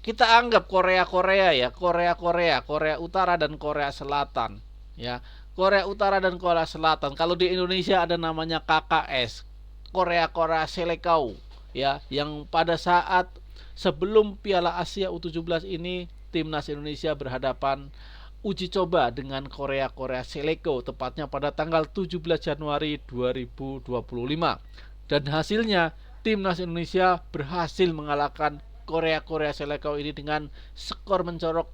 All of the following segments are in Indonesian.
kita anggap Korea-Korea ya, Korea Utara dan Korea Selatan ya. Korea Utara dan Korea Selatan. Kalau di Indonesia ada namanya KKS, Korea Selekau ya, yang pada saat sebelum Piala Asia U17 ini timnas Indonesia berhadapan uji coba dengan Korea Seleko tepatnya pada tanggal 17 Januari 2025 dan hasilnya timnas Indonesia berhasil mengalahkan Korea Seleko ini dengan skor mencorok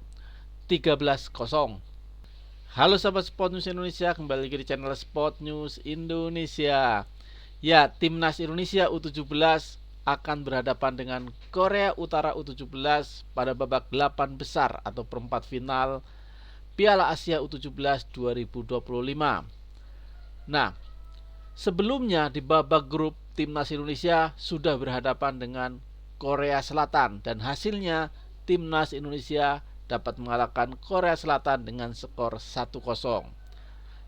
13-0. Halo sahabat Sport News Indonesia, kembali lagi di channel Sport News Indonesia. Ya, timnas Indonesia U17 akan berhadapan dengan Korea Utara U17 pada babak 8 besar atau perempat final Piala Asia U17 2025. Nah, sebelumnya di babak grup timnas Indonesia sudah berhadapan dengan Korea Selatan dan hasilnya timnas Indonesia dapat mengalahkan Korea Selatan dengan skor 1-0.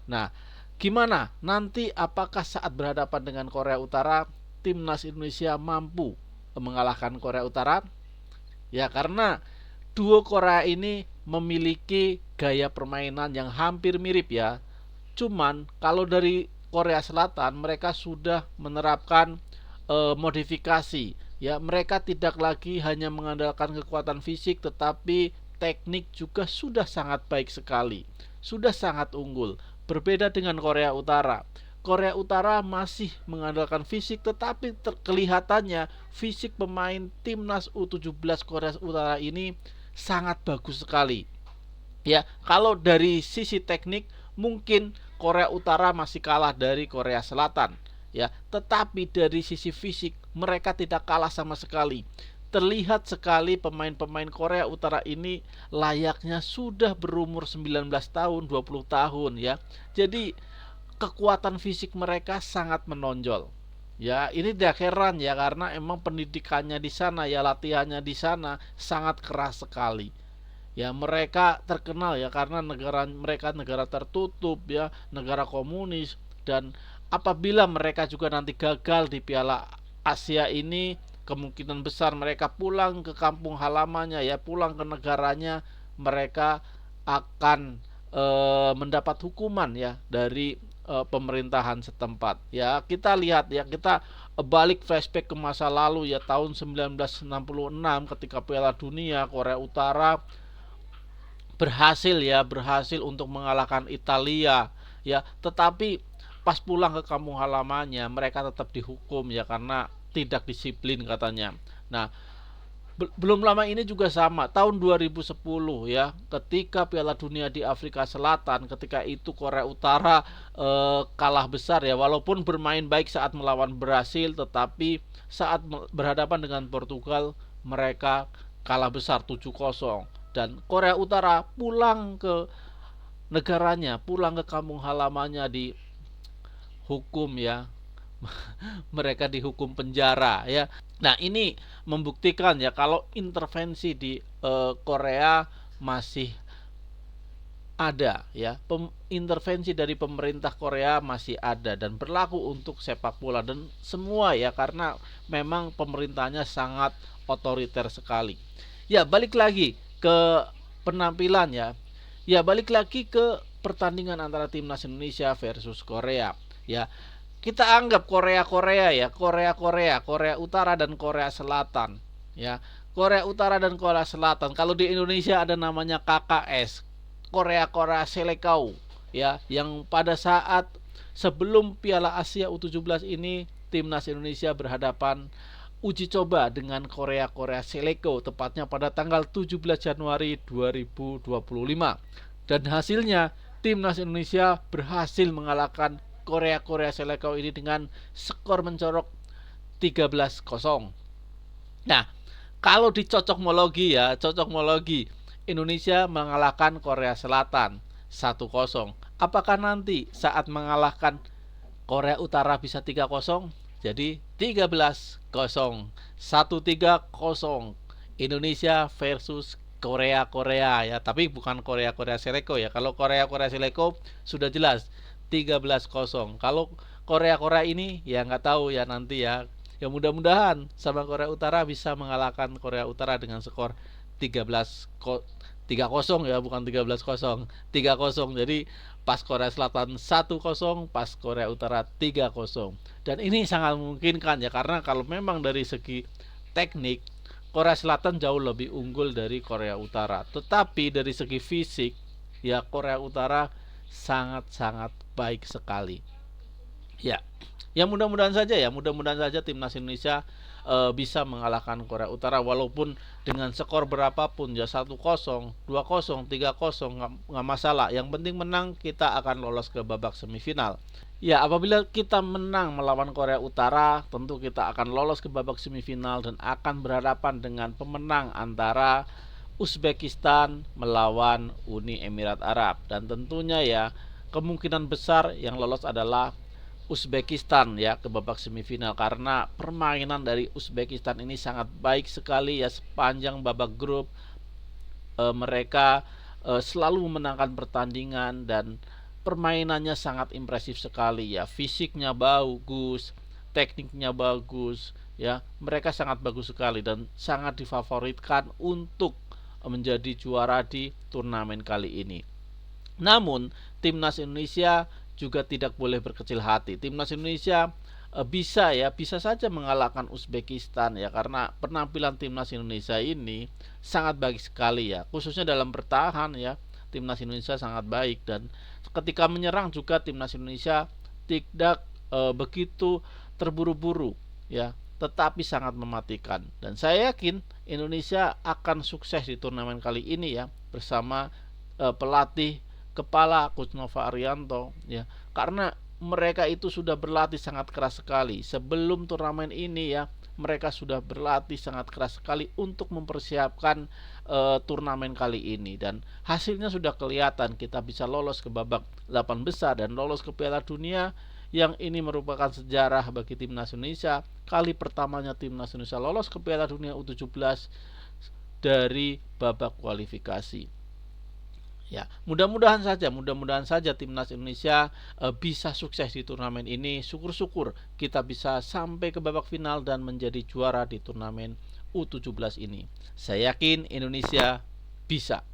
Nah, gimana nanti apakah saat berhadapan dengan Korea Utara timnas Indonesia mampu mengalahkan Korea Utara? Ya, karena duo Korea ini memiliki gaya permainan yang hampir mirip ya. Cuman kalau dari Korea Selatan mereka sudah menerapkan modifikasi ya, mereka tidak lagi hanya mengandalkan kekuatan fisik tetapi teknik juga sudah sangat baik sekali, sudah sangat unggul. Berbeda dengan Korea Utara. Korea Utara masih mengandalkan fisik tetapi kelihatannya fisik pemain timnas U17 Korea Utara ini sangat bagus sekali. Ya, kalau dari sisi teknik mungkin Korea Utara masih kalah dari Korea Selatan, ya, tetapi dari sisi fisik mereka tidak kalah sama sekali. Terlihat sekali pemain-pemain Korea Utara ini layaknya sudah berumur 19 tahun, 20 tahun ya. Jadi kekuatan fisik mereka sangat menonjol. Ya, ini tidak heran ya karena emang pendidikannya di sana ya, latihannya di sana sangat keras sekali. Ya, mereka terkenal ya karena negara mereka negara tertutup ya, negara komunis, dan apabila mereka juga nanti gagal di Piala Asia ini, kemungkinan besar mereka pulang ke kampung halamannya ya, pulang ke negaranya, mereka akan mendapat hukuman ya dari pemerintahan setempat. Ya, kita lihat ya, kita balik flashback ke masa lalu ya, tahun 1966 ketika Piala Dunia Korea Utara berhasil untuk mengalahkan Italia ya, tetapi pas pulang ke kampung halamannya mereka tetap dihukum ya karena tidak disiplin katanya. Nah, belum lama ini juga sama tahun 2010 ya, ketika Piala Dunia di Afrika Selatan, ketika itu Korea Utara kalah besar ya, walaupun bermain baik saat melawan Brasil tetapi saat berhadapan dengan Portugal mereka kalah besar 7-0 dan Korea Utara pulang ke negaranya, pulang ke kampung halamannya dihukum ya. Mereka dihukum penjara ya. Nah, ini membuktikan ya kalau intervensi di Korea masih ada ya. Intervensi dari pemerintah Korea masih ada dan berlaku untuk sepak bola dan semua ya, karena memang pemerintahnya sangat otoriter sekali. Ya, balik lagi ke penampilan ya. Ya, balik lagi ke pertandingan antara timnas Indonesia versus Korea. Ya, kita anggap Korea-Korea ya, Korea Utara dan Korea Selatan ya. Korea Utara dan Korea Selatan. Kalau di Indonesia ada namanya KKS, Korea Selekau ya, yang pada saat sebelum Piala Asia U17 ini timnas Indonesia berhadapan uji coba dengan Korea Seleko tepatnya pada tanggal 17 Januari 2025 dan hasilnya timnas Indonesia berhasil mengalahkan Korea Seleko ini dengan skor mencorok 13-0. Nah, kalau di cocokmologi Indonesia mengalahkan Korea Selatan 1-0. Apakah nanti saat mengalahkan Korea Utara bisa 3-0? Jadi 13-0. 1-3-0. Indonesia versus Korea ya, tapi bukan Korea Seleko ya. Kalau Korea Seleko sudah jelas 13-0. Kalau Korea ini ya nggak tahu ya nanti ya. Ya mudah-mudahan sama Korea Utara bisa mengalahkan Korea Utara dengan skor 3-0 ya, bukan 13-0, 3-0. Jadi pas Korea Selatan 1-0, pas Korea Utara 3-0. Dan ini sangat memungkinkan ya, karena kalau memang dari segi teknik Korea Selatan jauh lebih unggul dari Korea Utara. Tetapi dari segi fisik ya Korea Utara sangat-sangat baik sekali. Ya, ya mudah-mudahan saja timnas Indonesia bisa mengalahkan Korea Utara walaupun dengan skor berapapun ya 1-0, 2-0, 3-0 nggak masalah. Yang penting menang, kita akan lolos ke babak semifinal. Ya, apabila kita menang melawan Korea Utara, tentu kita akan lolos ke babak semifinal dan akan berhadapan dengan pemenang antara Uzbekistan melawan Uni Emirat Arab. Dan tentunya ya kemungkinan besar yang lolos adalah Uzbekistan ya ke babak semifinal, karena permainan dari Uzbekistan ini sangat baik sekali ya sepanjang babak grup. Mereka selalu memenangkan pertandingan dan permainannya sangat impresif sekali ya, fisiknya bagus, tekniknya bagus ya, mereka sangat bagus sekali dan sangat difavoritkan untuk menjadi juara di turnamen kali ini. Namun timnas Indonesia juga tidak boleh berkecil hati. Timnas Indonesia bisa saja mengalahkan Uzbekistan ya, karena penampilan timnas Indonesia ini sangat baik sekali ya, khususnya dalam bertahan ya. Timnas Indonesia sangat baik dan ketika menyerang juga timnas Indonesia tidak begitu terburu-buru ya, tetapi sangat mematikan. Dan saya yakin Indonesia akan sukses di turnamen kali ini ya, bersama pelatih kepala Coach Nova Arianto ya, karena mereka itu sudah berlatih sangat keras sekali sebelum turnamen ini ya. Mereka sudah berlatih sangat keras sekali untuk mempersiapkan turnamen kali ini dan hasilnya sudah kelihatan. Kita bisa lolos ke babak 8 besar dan lolos ke Piala Dunia, yang ini merupakan sejarah bagi timnas Indonesia. Kali pertamanya timnas Indonesia lolos ke Piala Dunia U17 dari babak kualifikasi. Ya, mudah-mudahan saja timnas Indonesia bisa sukses di turnamen ini. Syukur-syukur kita bisa sampai ke babak final dan menjadi juara di turnamen U17 ini. Saya yakin Indonesia bisa.